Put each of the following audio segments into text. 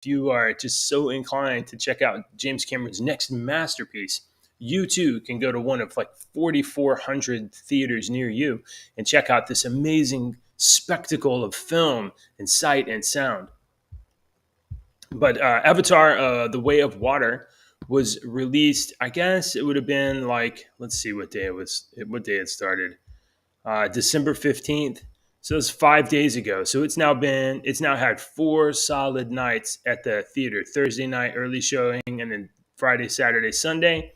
you are just so inclined to check out James Cameron's next masterpiece, you too can go to one of like 4,400 theaters near you and check out this amazing spectacle of film and sight and sound. But Avatar, The Way of Water, was released. I guess it would have been like, let's see what day it was, what day it started. December 15th. So it's 5 days ago. So it's now had 4 solid nights at the theater. Thursday night early showing, and then Friday, Saturday, Sunday.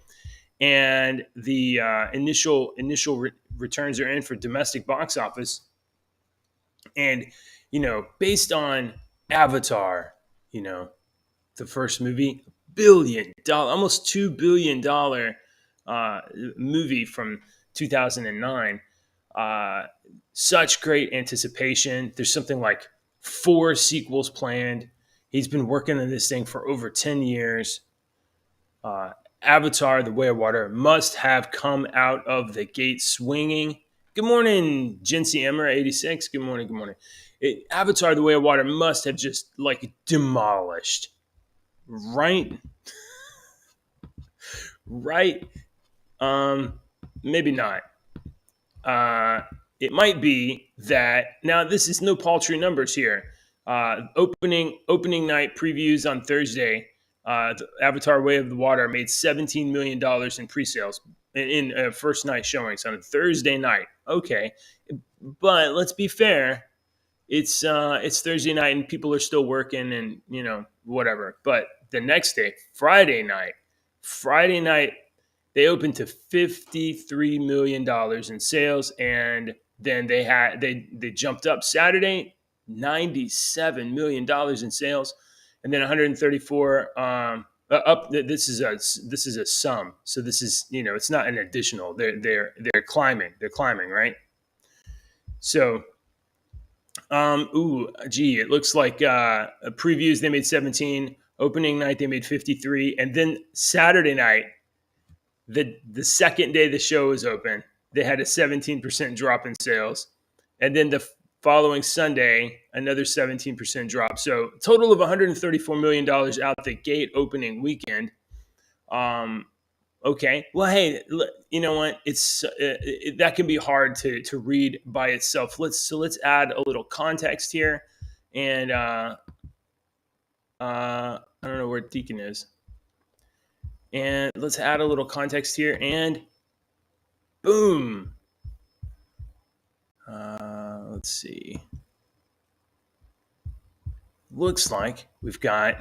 And the initial returns are in for domestic box office. And based on Avatar, the first movie, $1 billion, almost $2 billion movie from 2009. Such great anticipation. There's something like 4 sequels planned. He's been working on this thing for over 10 years. Avatar, The Way of Water must have come out of the gate swinging. Good morning, Jincy Emmer, 86. Good morning, good morning. Avatar, The Way of Water must have just like demolished. Right? Right? Maybe not. It might be that now this is no paltry numbers here. Opening night previews on Thursday. The Avatar: Way of the Water made $17 million in pre-sales in first night showings on a Thursday night. Okay, but let's be fair. It's Thursday night and people are still working and whatever. But the next day, Friday night, they opened to $53 million in sales, and then they jumped up Saturday, $97 million in sales, and then 134 up. This is a sum, so this is it's not an additional. They're climbing. They're climbing, right? So, it looks like previews they made 17, opening night they made 53, and then Saturday night, the second day the show was open, they had a 17% drop in sales, and then the following Sunday, another 17% drop. So total of $134 million out the gate opening weekend. Okay, well, hey, you know what? That can be hard to read by itself. Let's add a little context here, and I don't know where Deacon is. And let's add a little context here, and boom. Let's see. Looks like we've got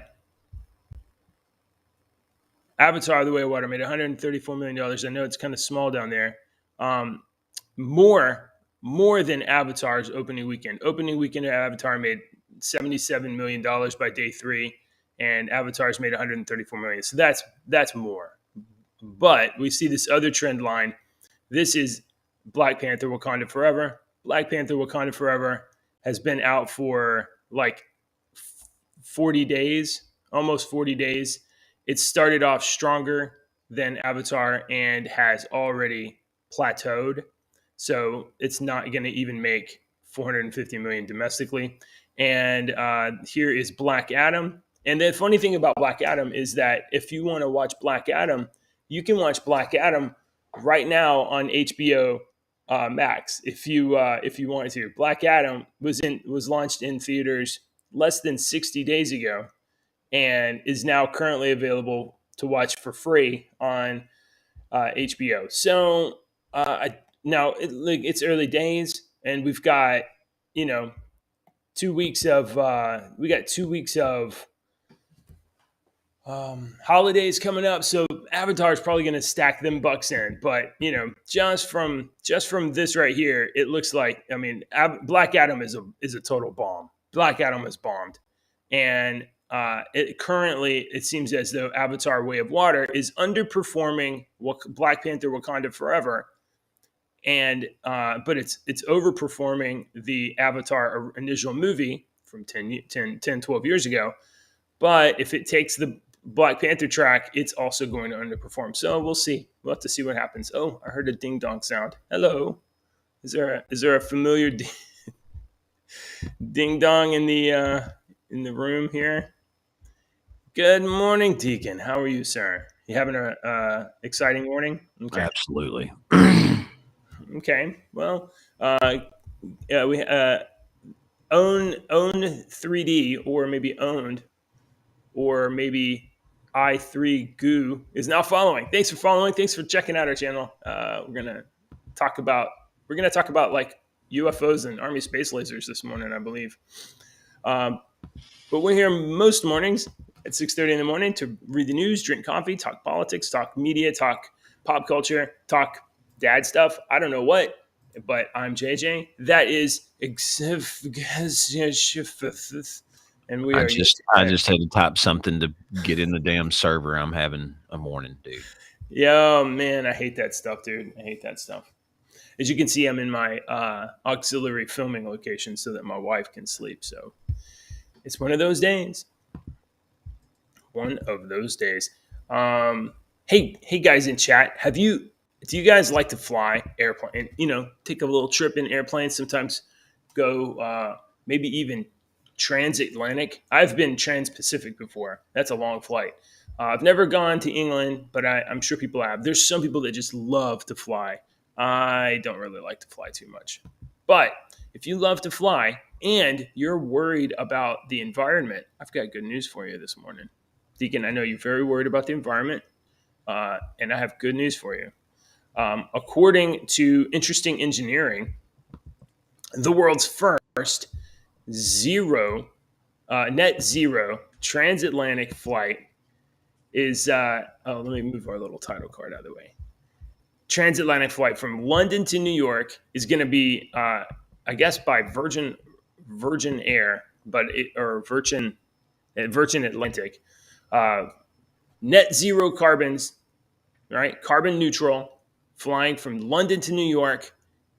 Avatar: The Way of Water made $134 million. I know it's kind of small down there. More than Avatar's opening weekend. Opening weekend of Avatar made $77 million by day 3, and Avatar's made $134 million. So that's more. But we see this other trend line. This is Black Panther: Wakanda Forever. Black Panther: Wakanda Forever has been out for like 40 days, almost 40 days. It started off stronger than Avatar and has already plateaued. So it's not going to even make $450 million domestically. And here is Black Adam. And the funny thing about Black Adam is that if you want to watch Black Adam, you can watch Black Adam right now on HBO Max if you wanted to. Black Adam was launched in theaters less than 60 days ago and is now currently available to watch for free on HBO. So now it's early days, and we've got 2 weeks of holidays coming up. So Avatar is probably going to stack them bucks in, but just from this right here, it looks like Black Adam is a total bomb. Black Adam is bombed, and it seems as though Avatar: Way of Water is underperforming Black Panther: Wakanda Forever, and but it's overperforming the Avatar initial movie from 12 years ago. But if it takes the Black Panther track, it's also going to underperform. So we'll see. We'll have to see what happens. Oh, I heard a ding dong sound. Hello. Is there a familiar ding dong in the room here? Good morning, Deacon. How are you, sir? You having a exciting morning? Okay. Absolutely. Okay. Well, uh, yeah, we own 3D, or maybe owned, or maybe I3 Goo is now following. Thanks for following. Thanks for checking out our channel. Talk about we're gonna talk about like UFOs and Army space lasers this morning, I believe. Um, But we're here most mornings at 6:30 in the morning to read the news, drink coffee, talk politics, talk media, talk pop culture, talk dad stuff. I don't know what, but I'm JJ. That is and we I are your just I just had to type something to get in the damn server. I'm having a morning, dude. Yo, man, I hate that stuff, dude. I hate that stuff. As you can see, I'm in my auxiliary filming location so that my wife can sleep. So it's one of those days. One of those days. Hey guys in chat, do you guys like to fly airplane? Take a little trip in airplanes. Sometimes go maybe even transatlantic. I've been trans-Pacific before. That's a long flight. I've never gone to England, but I'm sure people have. There's some people that just love to fly. I don't really like to fly too much, but if you love to fly and you're worried about the environment, I've got good news for you this morning. Deacon, I know you're very worried about the environment, and I have good news for you. According to Interesting Engineering, the world's first zero, net zero transatlantic flight is. Let me move our little title card out of the way. Transatlantic flight from London to New York is going to be, I guess, by Virgin Air, or Virgin Atlantic. Uh, Net zero carbons, right? Carbon neutral, flying from London to New York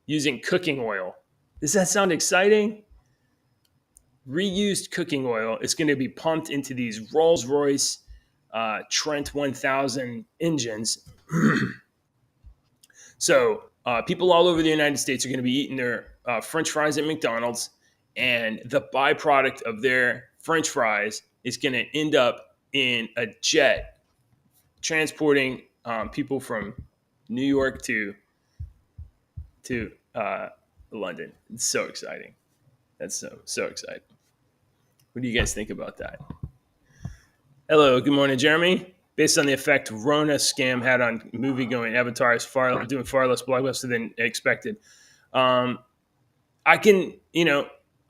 using cooking oil. Does that sound exciting? Reused cooking oil is going to be pumped into these Rolls Royce Trent 1000 engines. So people all over the United States are going to be eating their French fries at McDonald's, and the byproduct of their French fries is going to end up in a jet transporting people from New York to London. It's so exciting. That's so exciting. What do you guys think about that? Hello, good morning, Jeremy. Based on the effect Rona scam had on movie-going, Avatar is doing far less blockbuster than expected. Um, I can,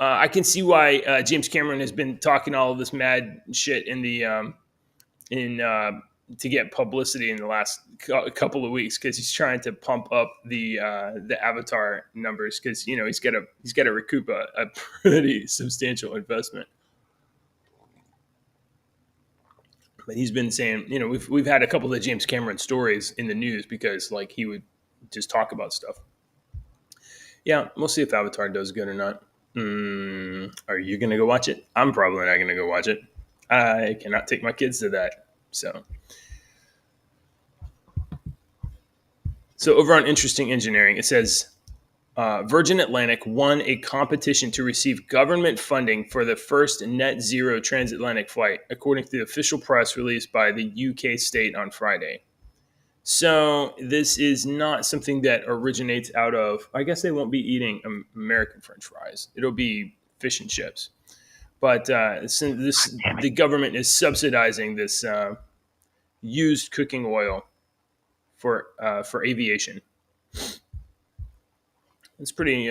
I can see why James Cameron has been talking all of this mad shit in to get publicity in the last couple of weeks, because he's trying to pump up the Avatar numbers, because he's got to recoup a pretty substantial investment. But he's been saying, we've had a couple of James Cameron stories in the news, because like he would just talk about stuff. Yeah, we'll see if Avatar does good or not. Are you gonna go watch it? I'm probably not gonna go watch it. I cannot take my kids to that. So over on Interesting Engineering, it says Virgin Atlantic won a competition to receive government funding for the first net zero transatlantic flight, according to the official press released by the UK state on Friday. So this is not something that originates out of. I guess they won't be eating American French fries. It'll be fish and chips. But the government is subsidizing this used cooking oil for aviation. It's pretty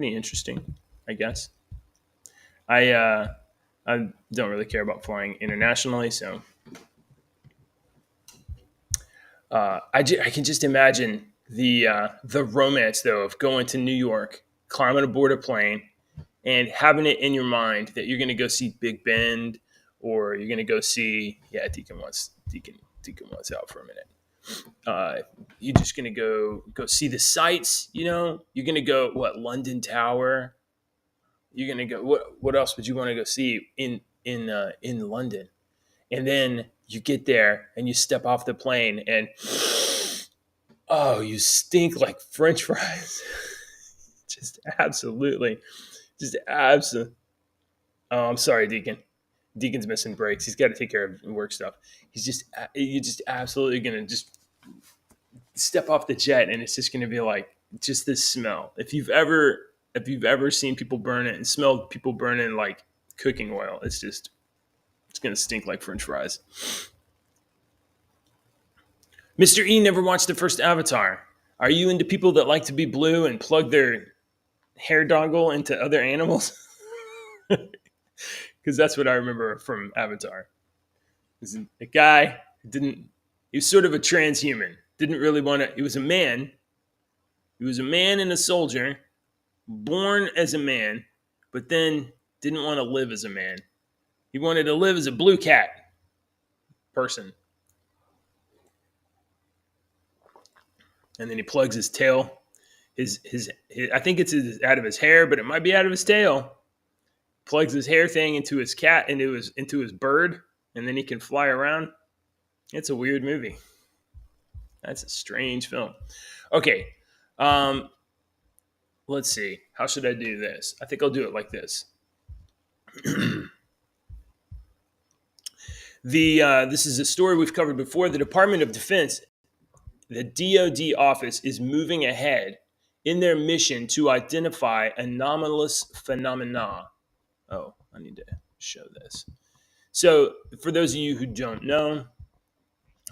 interesting, I guess. I don't really care about flying internationally, so I can just imagine the romance, though, of going to New York, climbing aboard a plane, and having it in your mind that you're going to go see Big Ben, or you're going to go see Deacon wants out for a minute. You're just going to go see the sights. You're going to go London Tower. You're going to go what else would you want to go see in London? And then you get there and you step off the plane and oh, you stink like French fries. just absolutely. Oh, I'm sorry, Deacon. Deacon's missing breaks. He's got to take care of work stuff. You're just absolutely gonna just step off the jet, and it's just gonna be like just this smell. If you've ever seen people burn it and smelled people burning like cooking oil, it's gonna stink like French fries. Mr. E never watched the first Avatar. Are you into people that like to be blue and plug their hair dongle into other animals? Because that's what I remember from Avatar. Is a guy who didn't. He was sort of a transhuman. Didn't really want to. He was a man. He was a man and a soldier, born as a man, but then didn't want to live as a man. He wanted to live as a blue cat person. And then he plugs his tail. His I think it's out of his hair, but it might be out of his tail. Plugs his hair thing into his cat, into his bird, and then he can fly around. It's a weird movie. That's a strange film. Okay. Let's see. How should I do this? I think I'll do it like this. This is a story we've covered before. The Department of Defense, the DoD office, is moving ahead in their mission to identify anomalous phenomena. Oh, I need to show this. So, for those of you who don't know,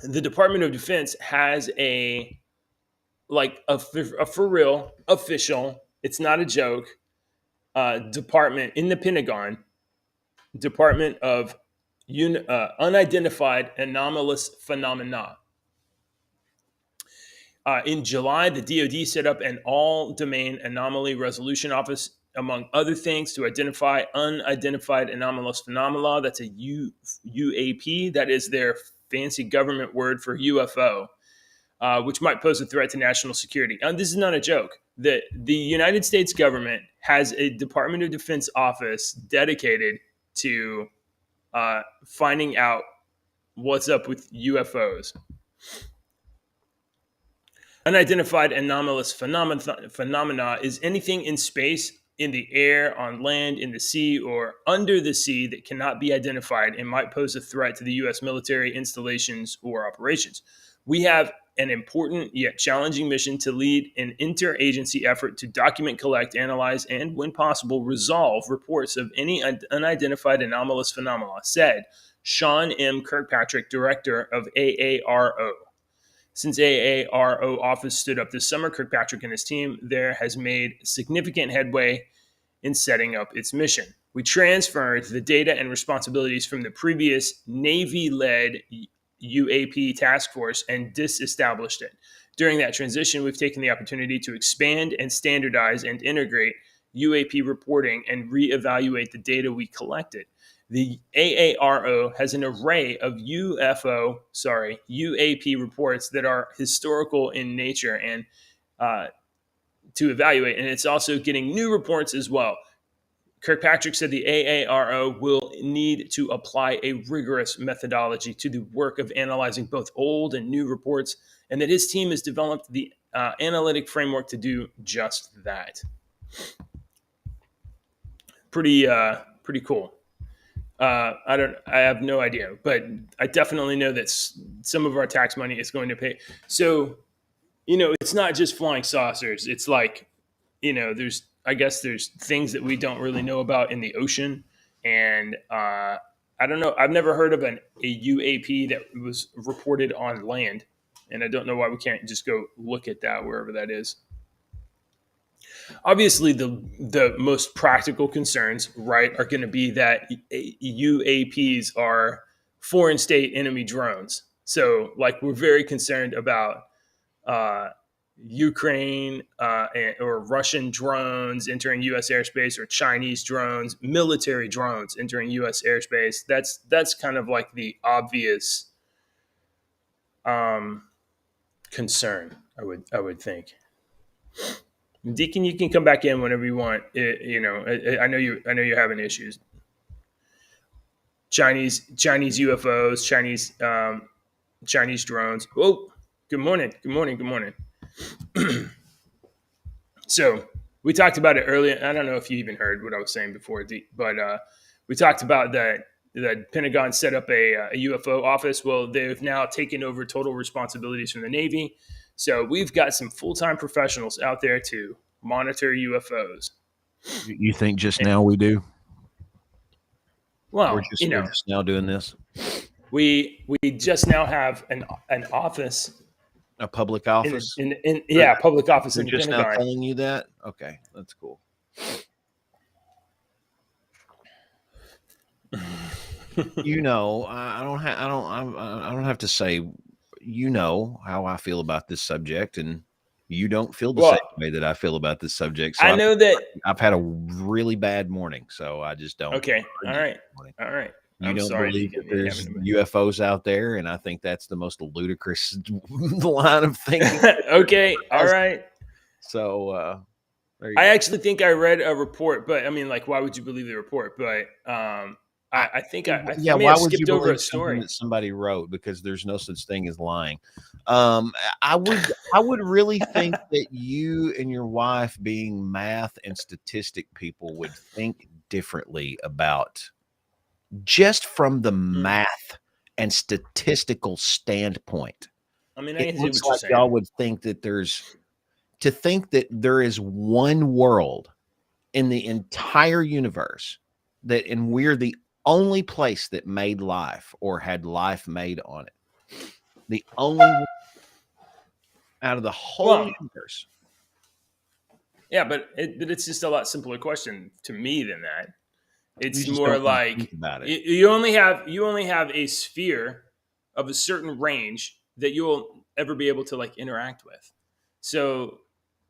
the Department of Defense has a for real official. It's not a joke. Department in the Pentagon, Department of Unidentified Anomalous Phenomena. In July, the DoD set up an all-domain anomaly resolution office, among other things, to identify unidentified anomalous phenomena. That's a UAP. That is their fancy government word for UFO, which might pose a threat to national security. And this is not a joke. The United States government has a Department of Defense office dedicated to finding out what's up with UFOs. Unidentified anomalous phenomena is anything in space, in the air, on land, in the sea, or under the sea that cannot be identified and might pose a threat to the U.S. military installations or operations. We have an important yet challenging mission to lead an interagency effort to document, collect, analyze, and, when possible, resolve reports of any unidentified anomalous phenomena, said Sean M. Kirkpatrick, director of AARO. Since AARO office stood up this summer, Kirkpatrick and his team there has made significant headway in setting up its mission. We transferred the data and responsibilities from the previous Navy-led UAP task force and disestablished it. During that transition, we've taken the opportunity to expand and standardize and integrate UAP reporting and reevaluate the data we collected. The AARO has an array of UAP reports that are historical in nature and to evaluate, and it's also getting new reports as well. Kirkpatrick said the AARO will need to apply a rigorous methodology to the work of analyzing both old and new reports, and that his team has developed the analytic framework to do just that. Pretty cool. I have no idea, but I definitely know that some of our tax money is going to pay. So, it's not just flying saucers. It's like, there's things that we don't really know about in the ocean. And I don't know. I've never heard of a UAP that was reported on land. And I don't know why we can't just go look at that wherever that is. Obviously, the most practical concerns, right, are going to be that UAPs are foreign state enemy drones. So, we're very concerned about Ukraine or Russian drones entering U.S. airspace, or Chinese drones, military drones entering U.S. airspace. That's kind of like the obvious concern, I would think. Deacon, you can come back in whenever you want. I know you're having issues. Chinese UFOs, Chinese drones. Oh, good morning. So we talked about it earlier. I don't know if you even heard what I was saying before, but we talked about that the Pentagon set up a UFO office. Well, they've now taken over total responsibilities from the Navy. So we've got some full-time professionals out there to monitor UFOs. You think just And, now we do? We're well, just we're just now doing this. we just now have an office A public office. public office They're in the just now Pentagon. telling you that. Okay, that's cool. I don't have to say, how I feel about this subject, and you don't feel the same Well, way that I feel about this subject. So I know that. I've had a really bad morning, so I just don't Okay, all encourage it right, this morning. all right. You I'm don't sorry that believe you that can be there's having UFOs out there, and I think that's the most ludicrous line of thinking. Okay, all right. So there you I go. actually think I read a report, but I mean, like, why would you believe the report? But I think I may Why have would you skipped over believe a something story. that somebody wrote? Because there's no such thing as lying. I would really think that you and your wife, being math and statistic people, would think differently about, just from the Mm. math and statistical standpoint. I mean, I It can see looks what you're like y'all saying. would think that there is one world in the entire universe, and we're the only place that made life or had life made on it. The only one out of the whole Well, universe. yeah, but it's just a lot simpler question to me than that. You It's just more don't want to like think about it. you only have a sphere of a certain range that you'll ever be able to like interact with. So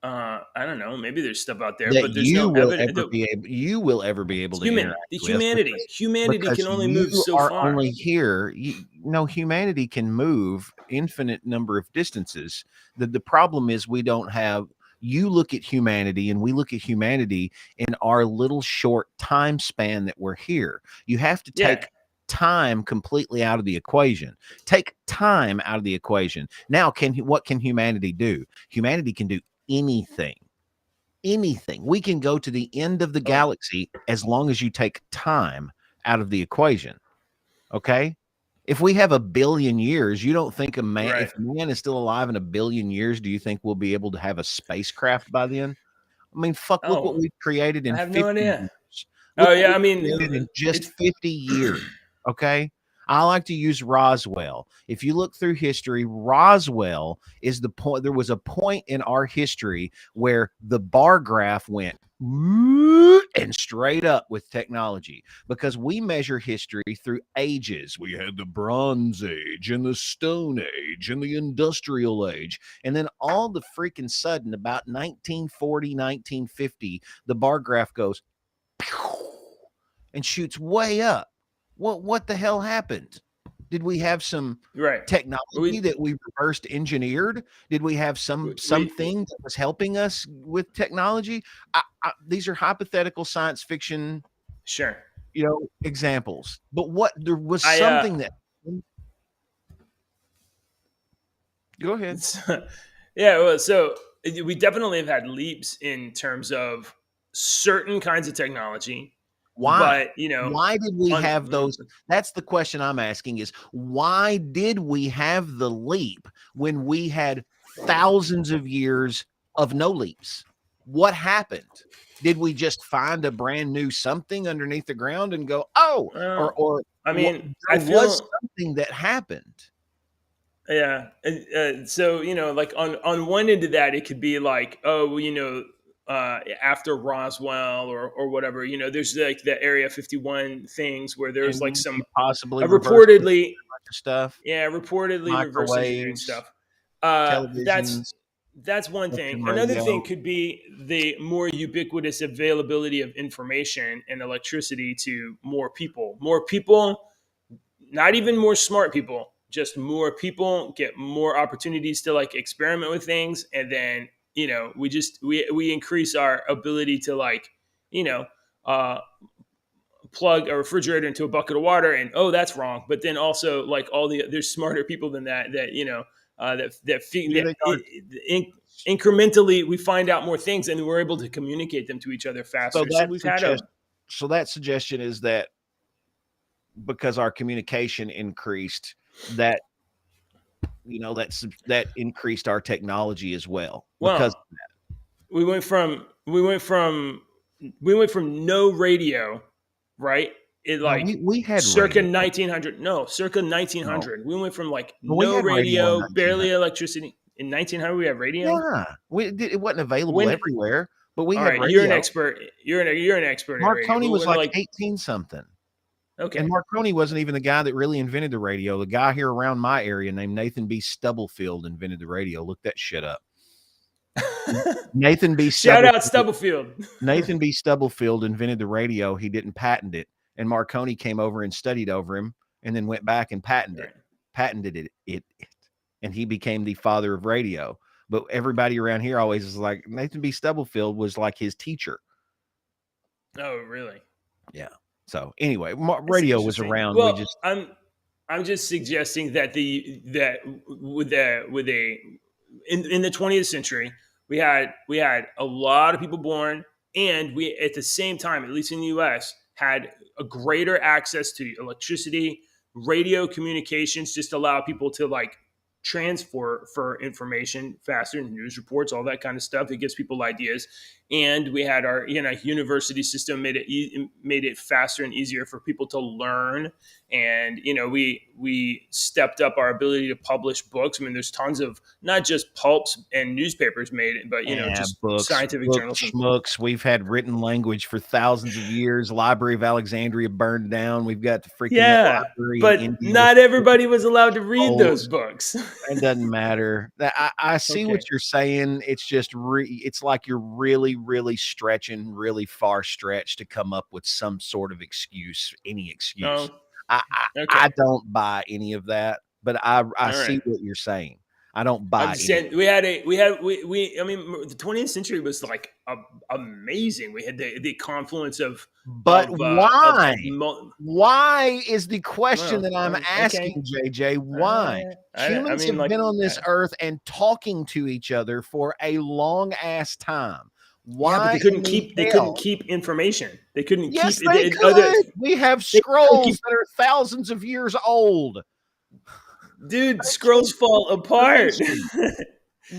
I don't know. Maybe there's stuff out there, That but there's no evidence. you will ever be able to The interact with, humanity because can only move you so are far. only here. Humanity can move infinite number of distances. The problem is we don't have. You look at humanity, and we look at humanity in our little short time span that we're here. You have to Yeah. take time completely out of the equation. Take time out of the equation. Now, what can humanity do? Humanity can do anything. Anything. We can go to the end of the Oh, galaxy as long as you take time out of the equation. Okay? If we have a billion years, you don't think right. if man is still alive in a billion years, do you think we'll be able to have a spacecraft by then? I mean, fuck, look what Oh, we've created I in have no 50 idea. years. Oh Look what yeah. I we've mean, created in just it's 50 years. Okay. I like to use Roswell. If you look through history, Roswell is the point. There was a point in our history where the bar graph went and straight up with technology, because we measure history through ages. We had the Bronze Age and the Stone Age and the Industrial Age. And then all the freaking sudden, about 1940, 1950, the bar graph goes and shoots way up. What the hell happened? Did we have some right. technology We that we reversed engineered? Did we have we something that was helping us with technology? These are hypothetical science fiction, sure. examples. But what there was I something that. Go ahead. yeah. Well, so we definitely have had leaps in terms of certain kinds of technology, Why? but Why did we on have those? That's the question I'm asking, is why did we have the leap when we had thousands of years of no leaps? What happened? Did we just find a brand new something underneath the ground and go, oh, well, I what, mean, I there was feel something that happened? yeah. So like on one end of that, it could be like, oh, well, after Roswell or whatever, there's like the Area 51 things where there's like And some you possibly reverse reportedly, stuff, yeah, reportedly reverse engineering microwaves, stuff. That's televisions, one thing. FM Another thing radio. could be the more ubiquitous availability of information and electricity to more people. More people, not even more smart people, just more people get more opportunities to like experiment with things, and then we increase our ability to like you know uh, plug a refrigerator into a bucket of water, and oh, that's wrong. But then also like there's smarter people than You think our incrementally we find out more things, and we're able to communicate them to each other so faster. So that we've had suggest a so that suggestion is that because our communication increased, that that increased our technology as well. Because Well, we went from we went from we went from no radio, right? It no, like we had circa radio. 1900. No, circa No, 1900. We went from like we no had radio in radio, barely 1900. electricity. In 1900, we had radio. Yeah, it wasn't available When everywhere, but we All had right, you're an radio. expert. You're an expert in radio. Marconi But was when like like 18 something. And okay, Marconi wasn't even the guy that really invented the radio. The guy here around my area named Nathan B. Stubblefield invented the radio. Look that shit up. Nathan B. shout out Stubblefield. Stubblefield. Nathan B. Stubblefield invented the radio. He didn't patent it. And Marconi came over and studied over him and then went back and Right. patented it. And he became the father of radio. But everybody around here always is like, Nathan B. Stubblefield was like his teacher. Oh, really? Yeah. So anyway, That's radio was interesting. around. We Well, just I'm just suggesting that with a in the 20th century we had a lot of people born, and we at the same time, at least in the US, had a greater access to electricity, radio communications, just allow people to like transfer for information faster, news reports, all that kind of stuff. It gives people ideas. And we had our university system made it faster and easier for people to learn. And we stepped up our ability to publish books. I mean, there's tons of not just pulps and newspapers made it, but just scientific journals. schmooks. We've had written language for thousands of years. Library of Alexandria burned down. We've got the freaking library in But India. not everybody was allowed to read those books. It doesn't matter. I see what you're saying. It's just it's like you're really, really stretching, really far stretch to come up with some sort of excuse, any excuse. Oh, I okay. don't buy any of that, but I see what you're saying. I don't buy. I'm just saying I mean, the 20th century was like amazing. We had the confluence of But why? of Why is the question well, that I'm asking, okay. JJ? Why? Humans have been on this earth and talking to each other for a long ass time. Why? But they couldn't keep information. They couldn't yes, keep they could. We have scrolls that are thousands of years old. Dude, scrolls fall apart.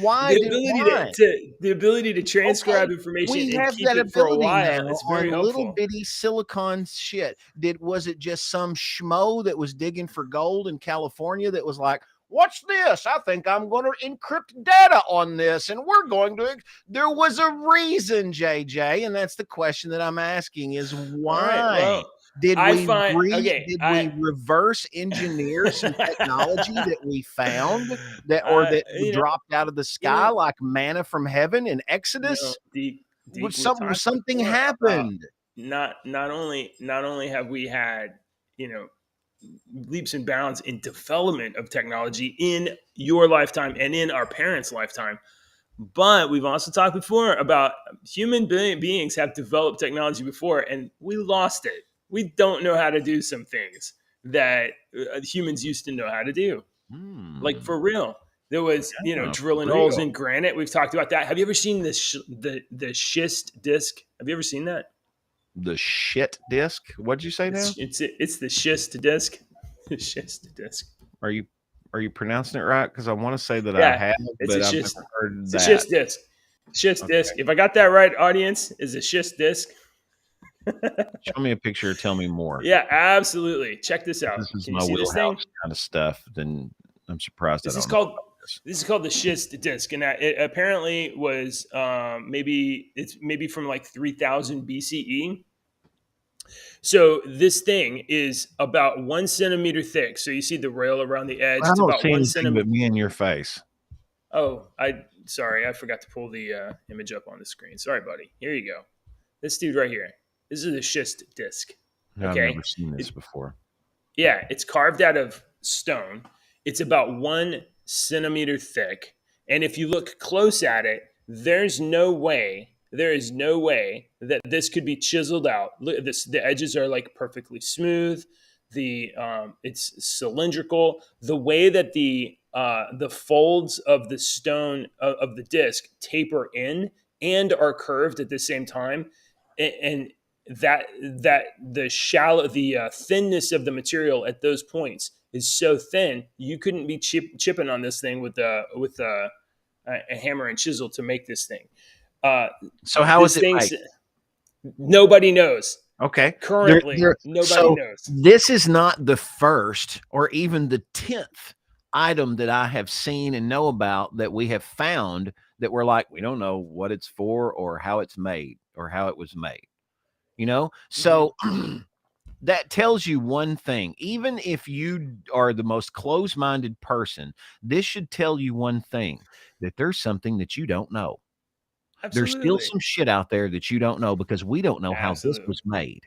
Why? The ability to transcribe information we and have keep that it for a ability while. now It's very on helpful. little bitty silicon shit. Was it just some schmo that was digging for gold in California that was like, "What's this? I think I'm going to encrypt data on this, and we're going to." There was a reason, JJ, and that's the question that I'm asking: is why? Did we reverse engineer some technology that we found that dropped out of the sky like manna from heaven in Exodus? Something happened. Not only have we had leaps and bounds in development of technology in your lifetime and in our parents' lifetime, but we've also talked before about human beings have developed technology before and we lost it. We don't know how to do some things that humans used to know how to do. Like for real. There was, drilling holes in granite. We've talked about that. Have you ever seen the schist disc? Have you ever seen that? The shit disc? What'd you say now? It's the schist disc. The schist disc. Are you pronouncing it right? Because I want to say that I have, but I've never heard that. It's a schist disc. Schist disc. If I got that right, audience, is a schist disc. Show me a picture. Tell me more. Yeah, absolutely. Check this out. This is my wheelhouse kind of stuff. Then I'm surprised. This is called the schist disc, and it apparently was maybe from like 3000 BCE. So this thing is about 1 centimeter thick. So you see the rail around the edge. I don't see anything 1 centimeter. but me and your face. Oh, sorry, I forgot to pull the image up on the screen. Sorry, buddy. Here you go. This dude right here. This is the schist disc. No, okay? I've never seen this before. Yeah, it's carved out of stone. It's about 1 centimeter thick. And if you look close at it, there is no way that this could be chiseled out. Look at this. The edges are like perfectly smooth. It's cylindrical. The way that the folds of the stone of the disc taper in and are curved at the same time, and that the thinness of the material at those points is so thin, you couldn't be chipping on this thing with a hammer and chisel to make this thing. So how is This it thing's made? nobody knows. Okay. Currently, nobody So knows. this is not the first or even the 10th item that I have seen and know about that we have found that we're like, we don't know what it's for or how it's made or how it was made. You know? Mm-hmm. So that tells you one thing. Even if you are the most closed-minded person, this should tell you one thing, that there's something that you don't know. There's still Absolutely, some shit out there that you don't know because we don't know how this absolutely, was made.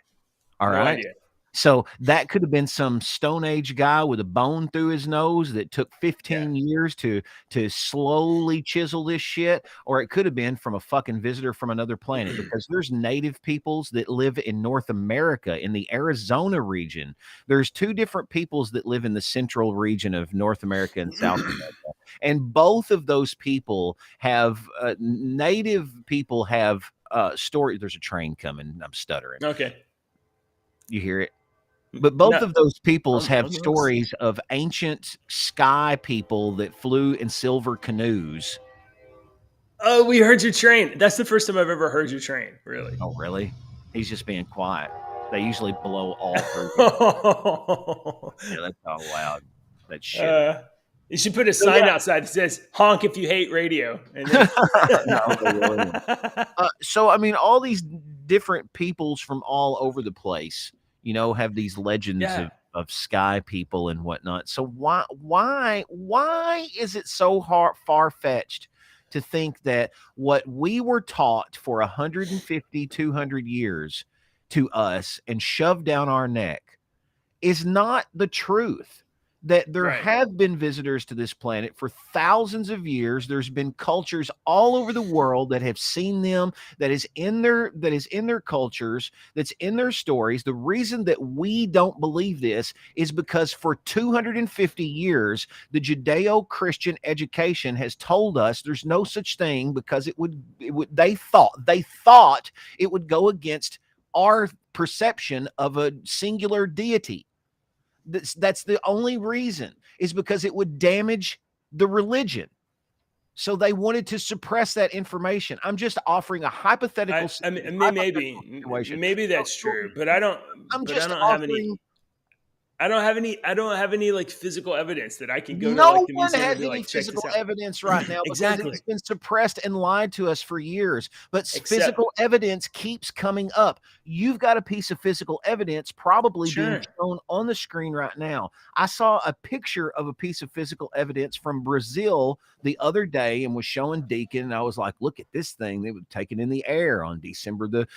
All no right. idea. So that could have been some Stone Age guy with a bone through his nose that took Yeah. 15 years to slowly chisel this shit, or it could have been from a fucking visitor from another planet because there's native peoples that live in North America in the Arizona region. There's two different peoples that live in the central region of North America and South America. And both of those people have native people have story. There's a train coming. I'm stuttering. Okay. You hear it? But both No. of those peoples have Almost. stories of ancient sky people that flew in silver canoes. Oh, we heard your train. That's the first time I've ever heard your train. Really. Oh, really? He's just being quiet. They usually blow all through here. uh, Yeah, that's how loud that shit is. you should put a So sign outside that says "honk if you hate radio," and then. yeah. No, they really won't. So I mean, all these different peoples from all over the place, have these legends Yeah. of sky people and whatnot. So why is it so far fetched to think that what we were taught for 150, 200 years to us and shoved down our neck is not the truth? That there Right. have been visitors to this planet for thousands of years. There's been cultures all over the world that have seen them, that is in their cultures, that's in their stories. The reason that we don't believe this is because for 250 years, the Judeo-Christian education has told us there's no such thing because they thought it would go against our perception of a singular deity. That's the only reason, is because it would damage the religion. So they wanted to suppress that information. I'm just offering a hypothetical situation. Maybe that's true, but I don't. I'm But I just don't have any. offering. I don't have any like physical evidence that I can go to like No the one museum and has be any like, check physical this out. evidence right now because Exactly. it's been suppressed and lied to us for years. But Except, physical evidence keeps coming up. You've got a piece of physical evidence probably being sure. shown on the screen right now. I saw a picture of a piece of physical evidence from Brazil the other day and was showing Deacon. And I was like, look at this thing. They were taken in the air on December the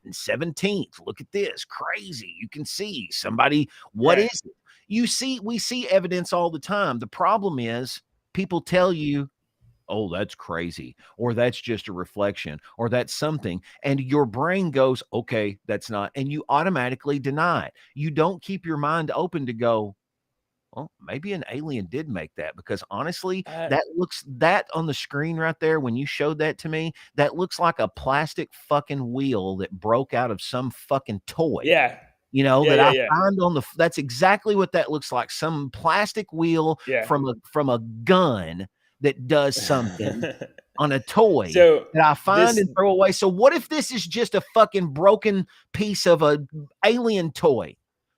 17th. Look at this. Crazy. You can see somebody. What Right. is it? We see evidence all the time. The problem is people tell you, oh, that's crazy, or that's just a reflection, or that's something. And your brain goes, okay, that's not. And you automatically deny it. You don't keep your mind open to go, well, maybe an alien did make that, because honestly, Uh, that on the screen right there, when you showed that to me, that looks like a plastic fucking wheel that broke out of some fucking toy. yeah. Yeah. That Yeah. I Yeah. find that's exactly what that looks like. Some plastic wheel Yeah. from a gun that does something on a toy So that I find this. and throw away. So what if this is just a fucking broken piece of a alien toy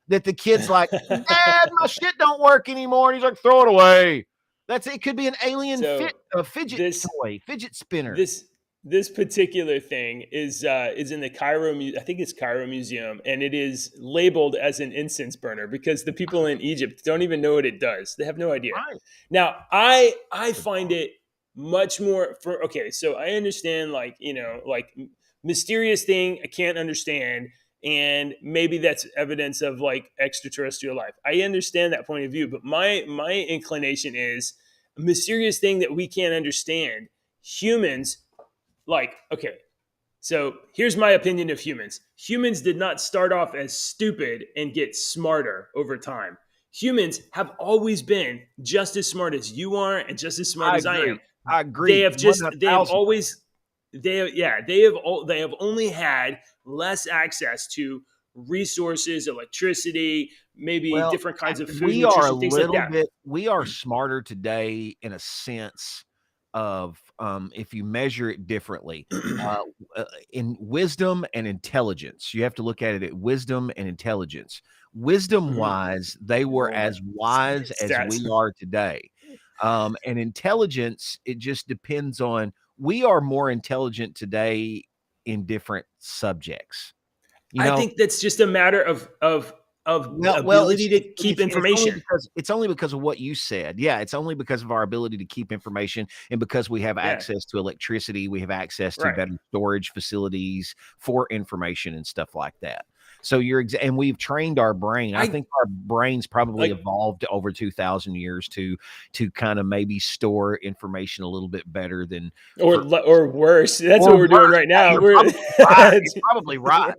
that the kid's like, Dad, my shit don't work anymore. And he's like, throw it away. It could be an alien So fidget this toy, fidget spinner. this this particular thing is in the I think it's Cairo Museum, and it is labeled as an incense burner because the people in Egypt don't even know what it does. They have no idea. Right. Now, I find it much more for okay. So I understand, like, like mysterious thing I can't understand, and maybe that's evidence of like extraterrestrial life. I understand that point of view, but my inclination is a mysterious thing that we can't understand. Humans, like, okay, so here's my opinion of humans. Humans did not start off as stupid and get smarter over time. Humans have always been just as smart as you are and just as smart I as I am. agree. I agree. They have 1,000. always they have only had less access to resources, electricity, maybe Well, different kinds of food, we are a nutrition, things like little that. bit we are smarter today in a sense of, if you measure it differently, uh, in wisdom and intelligence. You have to look at it at wisdom and intelligence. Mhm. Wisdom-wise, they were Oh my as wise as stats. we are today. And intelligence, it just depends on we are more intelligent today in different subjects. You I know, think that's just a matter of well, ability to keep it's only information. because of what you said. Yeah, it's only because of our ability to keep information and because we have Yeah, access to electricity, we have access to right. better storage facilities for information and stuff like that. So and we've trained our brain. I I think our brains probably like evolved over 2,000 years to kind of maybe store information a little bit better than for or worse. That's what or we're doing worse. right now. You're We're probably right. You're probably right.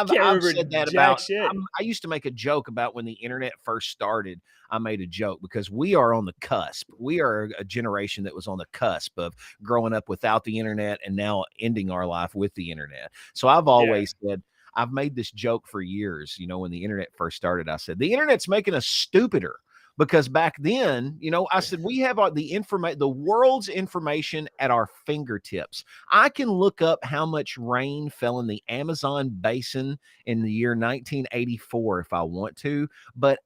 can't I've remember said that jack about shit. I used to make a joke about when the internet first started. I made a joke because we are on the cusp. We are a generation that was on the cusp of growing up without the internet and now ending our life with the internet. So I've Yeah, always said, I've made this joke for years. When the internet first started, I said, the internet's making us stupider because back then, I said, we have the world's information at our fingertips. I can look up how much rain fell in the Amazon basin in the year 1984 if I want to, but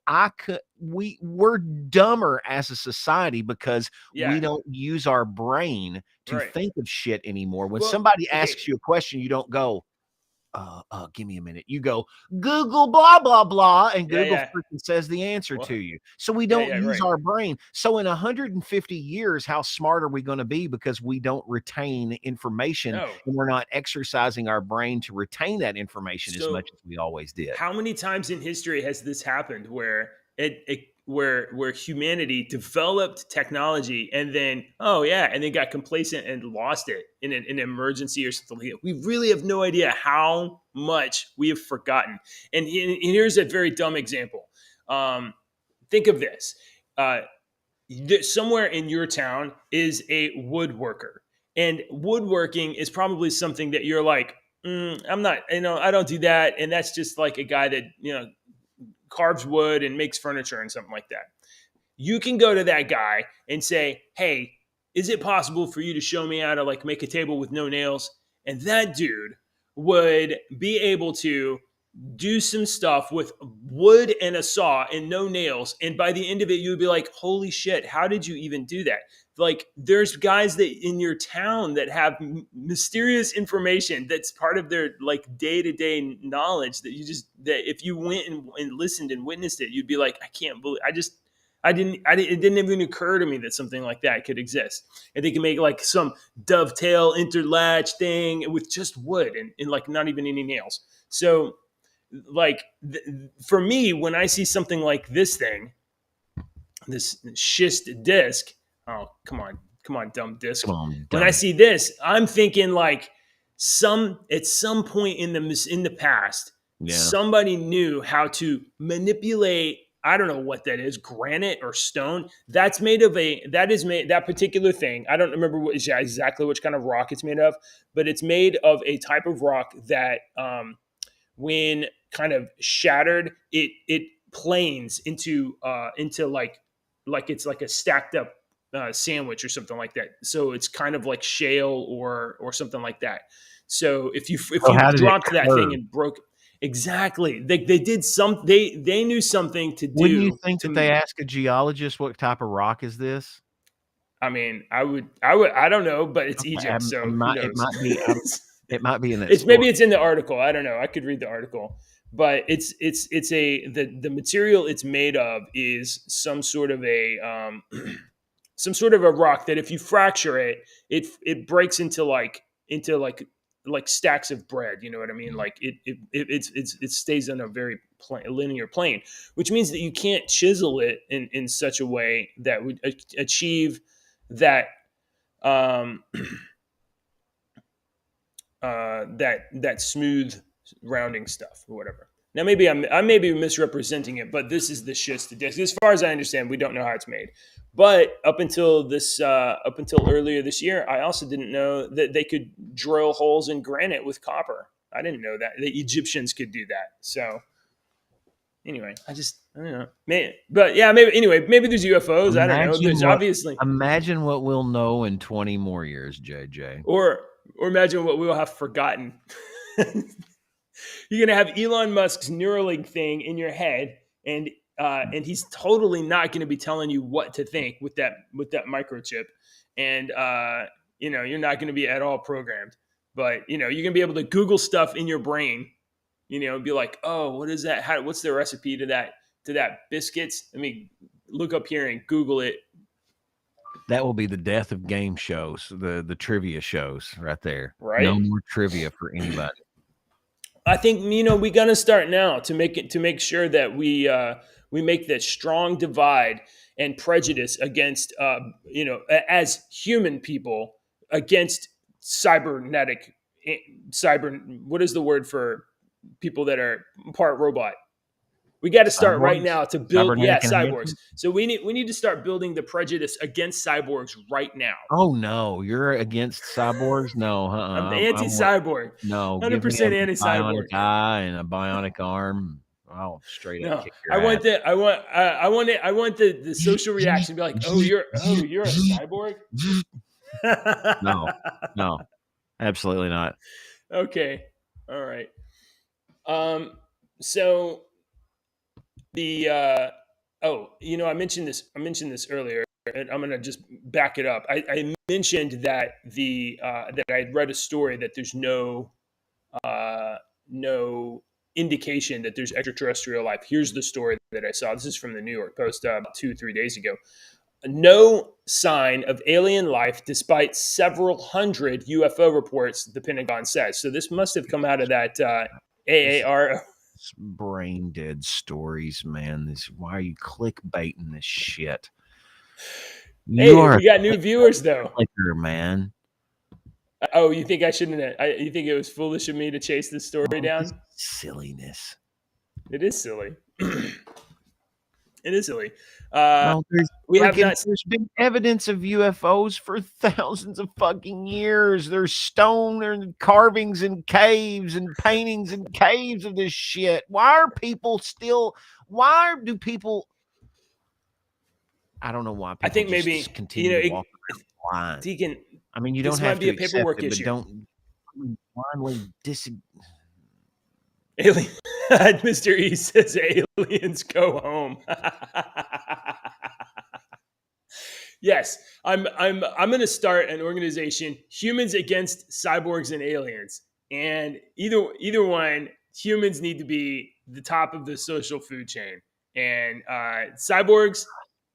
we're dumber as a society because yeah, we don't use our brain to right. think of shit anymore. When Well, somebody okay, asks you a question, you don't go, give me a minute. You go Google blah blah blah, and yeah, Google yeah. freaking says the answer to Well, you. So we yeah, don't yeah, use right. our brain. So in 150 years, how smart are we going to be because we don't retain information No. and we're not exercising our brain to retain that information as So much as we always did? how many times in history has this happened where where humanity developed technology and then and then got complacent and lost it in an emergency or something like that? We really have no idea how much we have forgotten. And here's a very dumb example. Um, think of this. Uh, Somewhere in your town is a woodworker, and woodworking is probably something that you're like, I'm not, I don't do that, and that's just like a guy that carves wood and makes furniture and something like that. You can go to that guy and say, hey, is it possible for you to show me how to like make a table with no nails? And that dude would be able to do some stuff with wood and a saw and no nails. And by the end of it, you would be like, holy shit, how did you even do that? Like, there's guys that in your town that have mysterious information that's part of their like day-to-day knowledge that if you went and listened and witnessed it, you'd be like, I can't believe it didn't even occur to me that something like that could exist. And they can make like some dovetail interlatch thing with just wood and like not even any nails. So like for me, when I see something like this thing, this schist disc, oh come on, dumb disc. Come on, When I dumb. see this, I'm thinking like at some point in the past, Yeah. somebody knew how to manipulate. I don't know what that is, granite or stone. That particular thing. I don't remember exactly which kind of rock it's made of, but it's made of a type of rock that when kind of shattered, it planes into like it's like a stacked up sandwich or something like that. So it's kind of like shale or something like that. So if So you how did it dropped that thing curve? and broke, exactly, they did some they knew something to Wouldn't you do think that to. they ask a geologist what type of rock is this? I mean, I don't know, but it's Okay, Egypt, so who it knows? might be it might be in that It's story. maybe it's in the article. I don't know. I could read the article, but it's the material it's made of is some sort of a some sort of a rock that if you fracture it, it breaks into like stacks of bread. You know what I mean? Like it stays on a very linear plane, which means that you can't chisel it in such a way that would achieve that um, that smooth rounding stuff or whatever. Now, maybe I may be misrepresenting it, but this is the shits to disc. As far as I understand, we don't know how it's made. But up until earlier this year, I also didn't know that they could drill holes in granite with copper. I didn't know that the Egyptians could do that. So anyway, I don't know. But yeah, maybe there's UFOs. I don't know. There's obviously Imagine what we'll know in 20 more years, JJ. Or imagine what we'll have forgotten. You're gonna have Elon Musk's Neuralink thing in your head, and he's totally not going to be telling you what to think with that microchip, and you're not going to be at all programmed. But you're going to be able to Google stuff in your brain, and be like, oh, what is that? What's the recipe to that biscuits? Let me look up here and Google it. That will be the death of game shows, the trivia shows right there. Right? No more trivia for anybody. I think we got to start now to make sure that we make that strong divide and prejudice against as human people against cyber. What is the word for people that are part robot? We got to start right now to build cyborgs. So we need to start building the prejudice against cyborgs right now. Oh no, you're against cyborgs? No, I'm anti-cyborg. No, 100% anti-cyborg. Bionic eye and a bionic arm. I'll straight up kick your ass. I want the social reaction to be like, you're a cyborg? No, absolutely not. Okay, all right. So the I mentioned this earlier, and I'm gonna just back it up. I mentioned that that I had read a story that there's no indication that there's extraterrestrial life. Here's the story that I saw. This is from the New York Post 2-3 days ago. No sign of alien life despite several hundred UFO reports, the Pentagon says. So this must have come out of that AAR. Brain dead stories, man. Why are you clickbaiting this shit? We got new viewers though. Clicker, man. Oh, you think I shouldn't? You think it was foolish of me to chase this story down? Silliness. It is silly. It is silly. There's been evidence of UFOs for thousands of fucking years. There's stone and carvings and caves and paintings and caves of this shit. Why do people? I don't know why people. I think maybe continue to walk around Deacon. I mean, you don't have to accept paperwork it, issue. but don't blindly Alien. Mr. E says aliens go home. Yes, I'm going to start an organization, Humans Against Cyborgs and Aliens, and either one, humans need to be the top of the social food chain, and cyborgs,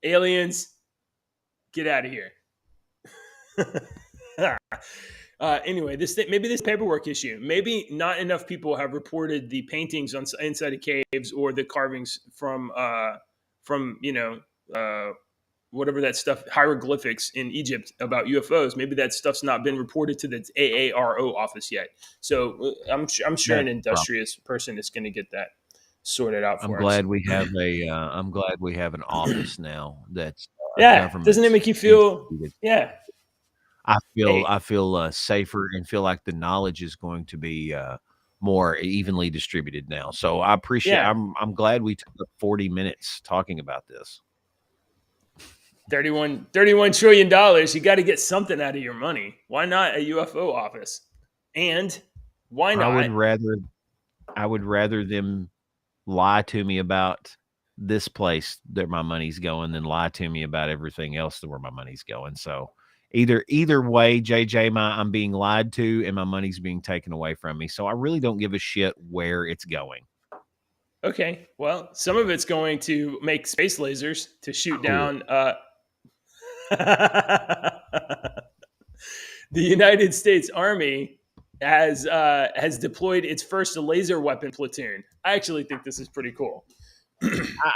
aliens, get out of here. Anyway, maybe this paperwork issue. Maybe not enough people have reported the paintings on inside of caves or the carvings from whatever that stuff, hieroglyphics in Egypt about UFOs. Maybe that stuff's not been reported to the AARO office yet. So I'm sure an industrious person is going to get that sorted out for us. I'm glad we have an office now. That's Doesn't it make you feel? Yeah. I feel safer and feel like the knowledge is going to be more evenly distributed now. So I appreciate. Yeah. I'm glad we took 40 minutes talking about this. $31 trillion. You got to get something out of your money. Why not a UFO office? And why not? I would rather them lie to me about this place that my money's going than lie to me about everything else where my money's going. So either way, JJ, I'm being lied to and my money's being taken away from me. So I really don't give a shit where it's going. Okay. Well, some of it's going to make space lasers to shoot down. The United States Army has deployed its first laser weapon platoon. I actually think this is pretty cool.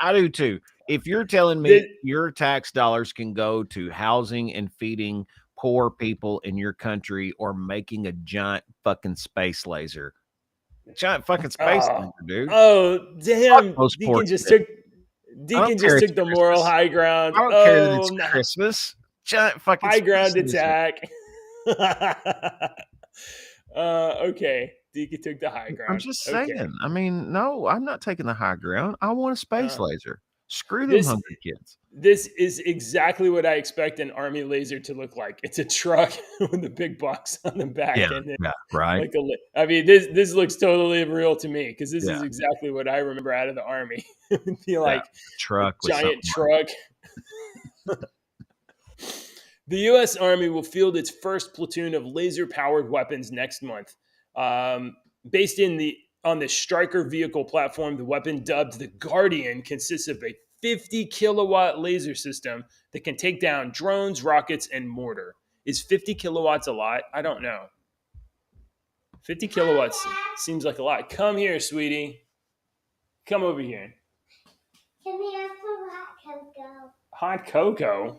I do too. If you're telling me your tax dollars can go to housing and feeding poor people in your country or making a giant fucking space laser, Giant fucking space Oh, laser, dude. oh, Fuck damn! those poor Deacon just kids. took I don't Deacon care just it's took the moral Christmas. high ground. I don't care that Oh, it's nah, Christmas. Giant fucking high space ground laser. attack. Okay, Deacon took the high I'm ground. just Okay, saying. I mean, no, I'm not taking the high ground. I want a space uh, laser. Screw them this hungry kids. this is exactly what I expect an army laser to look like. It's a truck with a big box on the back, Yeah, and then yeah, right. like I mean, this looks totally real to me because this Yeah, is exactly what I remember out of the army. It'd be yeah. like a Truck with giant something like truck. The U.S. Army will field its first platoon of laser-powered weapons next month. Based on the Stryker vehicle platform, the weapon dubbed the Guardian consists of a 50 kilowatt laser system that can take down drones, rockets, and mortar. Is 50 kilowatts a lot? I don't know. 50 kilowatts seems like a lot. Come here, sweetie. Come over here. Can we have some hot cocoa? Hot cocoa?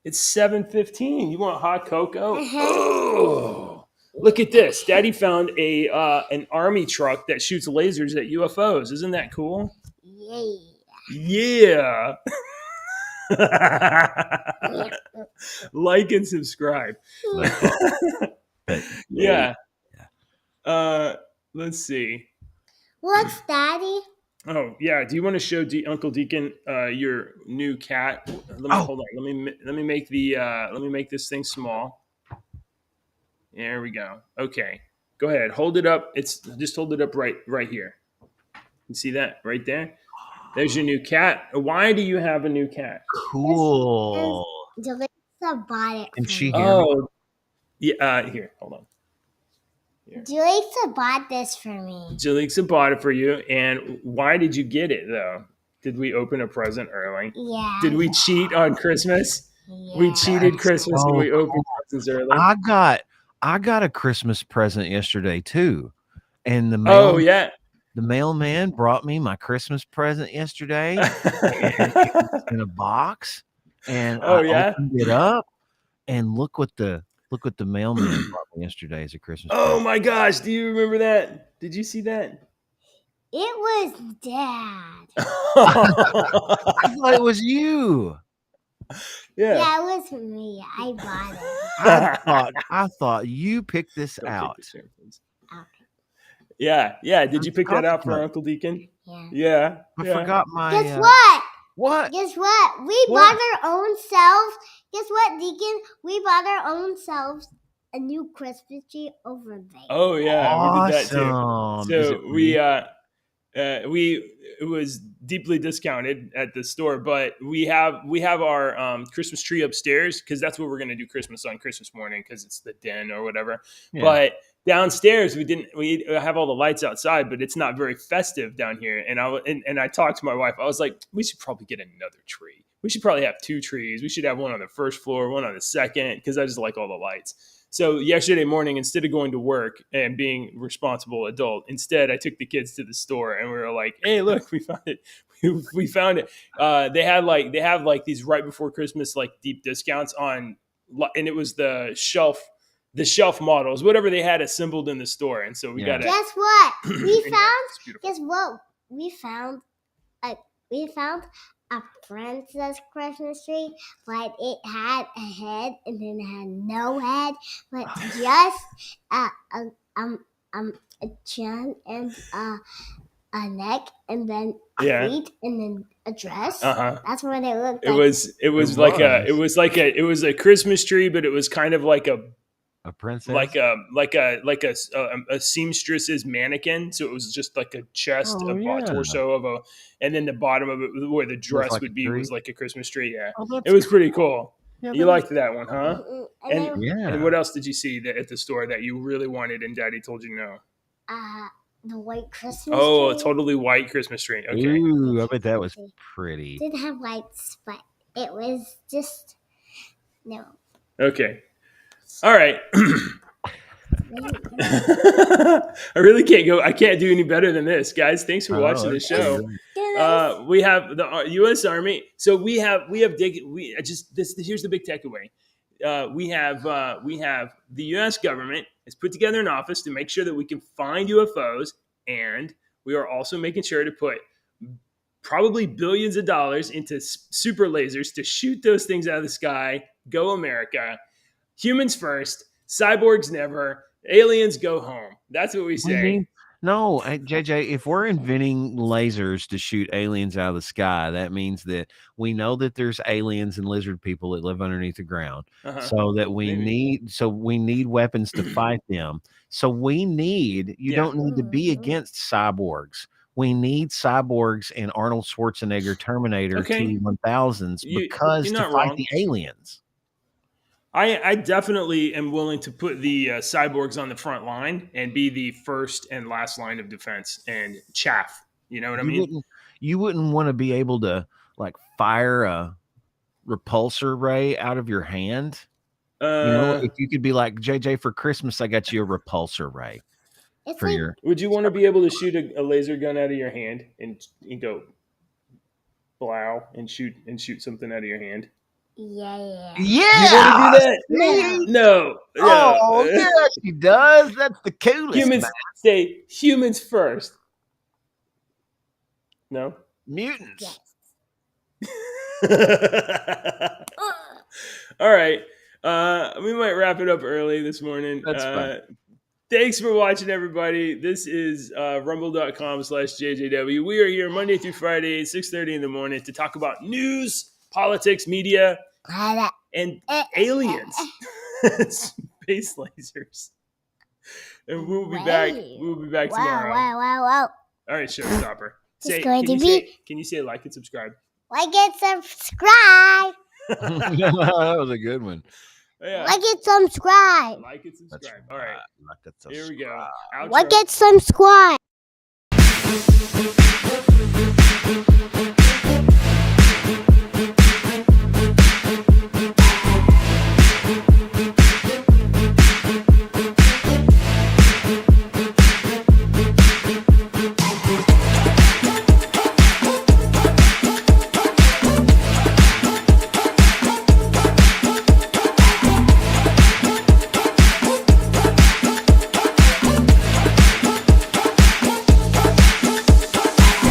It's 7:15. You want hot cocoa? Oh, look at this. Daddy found an army truck that shoots lasers at UFOs. Isn't that cool? Yeah. Yeah. Like and subscribe. that. But Yeah. Let's see. What's Daddy? Oh yeah. Do you want to show Uncle Deacon your new cat? Let me Oh. hold on. Let me make this thing small. There we go. Okay. Go ahead. Hold it up. It's just hold it up right here. You see that right there? There's your new cat. Why do you have a new cat? cool. Julissa bought it Can for she me. hear me? Oh, yeah. Here, hold on. Julissa bought this for me. Jalixa bought it for you. And why did you get it though? Did we open a present early? Yeah. Did we cheat on Christmas? Yeah. We cheated That's Christmas and so we opened presents early. I got a Christmas present yesterday too. And Oh yeah. the mailman brought me my Christmas present yesterday. And it was in a box. And Oh I yeah. opened it up and look what the mailman brought me yesterday as a Christmas Oh present. my gosh. Do you remember that? Did you see that? It was Dad. I thought it was you. Yeah. Yeah, it was me. I bought it. I thought you picked this Don't out. take this here, please. Okay. Yeah. Yeah. Did I'm you pick that out for sorry. Uncle Deacon? Yeah. Yeah. I Yeah. forgot my Guess what? What? Guess what? We What? bought our own selves. Guess what, Deacon? We bought our own selves a new Christmas tree over there. Oh yeah, we did that too. Awesome. Is it So real? it was deeply discounted at the store, but we have our Christmas tree upstairs because that's what we're gonna do Christmas on Christmas morning because it's the den or whatever. Yeah. But downstairs we have all the lights outside, but it's not very festive down here. And I talked to my wife. I was like, we should probably get another tree. We should probably have two trees. We should have one on the first floor, one on the second, because I just like all the lights. So yesterday morning, instead of going to work and being responsible adult, instead I took the kids to the store and we were like, "Hey, look, we found it! We found it!" They have like these right before Christmas like deep discounts on, and it was the shelf models, whatever they had assembled in the store, and so we got it. Guess what? We Anyway, found. it's beautiful. Guess what? We found a princess Christmas tree, but it had a head and then it had no head, but just a chin and a neck and then feet and then a dress. That's what it looked like. It was a Christmas tree, but it was kind of like a princess, like a seamstress's mannequin. So it was just like a chest, torso of a, and then the bottom of it where the dress like would be was like a Christmas tree. Yeah, it was pretty cool. Yeah, you liked that one, huh? And what else did you see at the store that you really wanted and Daddy told you no? The white Christmas tree. Oh, a totally white Christmas tree. Okay. Ooh, I bet that was pretty. It didn't have lights, but it was just no. Okay. All right. I really can't go. I can't do any better than this, guys. Thanks for watching the show. We have the U.S. Army. So here's the big takeaway. We have the U.S. government has put together an office to make sure that we can find UFOs And we are also making sure to put probably billions of dollars into super lasers to shoot those things out of the sky. Go America. Humans first. Cyborgs never. Aliens go home. That's what we We say. need no, JJ. If we're inventing lasers to shoot aliens out of the sky, that means that we know that there's aliens and lizard people that live underneath the ground. So that we need weapons to fight them. So we need you don't need to be against cyborgs. We need cyborgs and Arnold Schwarzenegger Terminator T-1000s because to fight wrong. the aliens. I definitely am willing to put the cyborgs on the front line and be the first and last line of defense and chaff. You know what I mean? You wouldn't want to be able to like fire a repulsor ray out of your hand. If you could be like, JJ, for Christmas, I got you a repulsor ray. Would you want to be able to shoot a laser gun out of your hand and go blow and shoot something out of your hand? Yeah. You want to do that? No. Oh, yeah, she does. That's the coolest. Humans first. No? Mutants. Yes. All right. We might wrap it up early this morning. That's fine. Thanks for watching, everybody. This is rumble.com/JJW. We are here Monday through Friday, 6:30 in the morning to talk about news, politics, media, and aliens. Space lasers. And we'll be back. We'll be back tomorrow. Wow. All right, showstopper. Can you say like and subscribe? Like and subscribe. That was a good one. Yeah. Like and subscribe. Like and subscribe. All right. Here we go. Outro. Like and subscribe.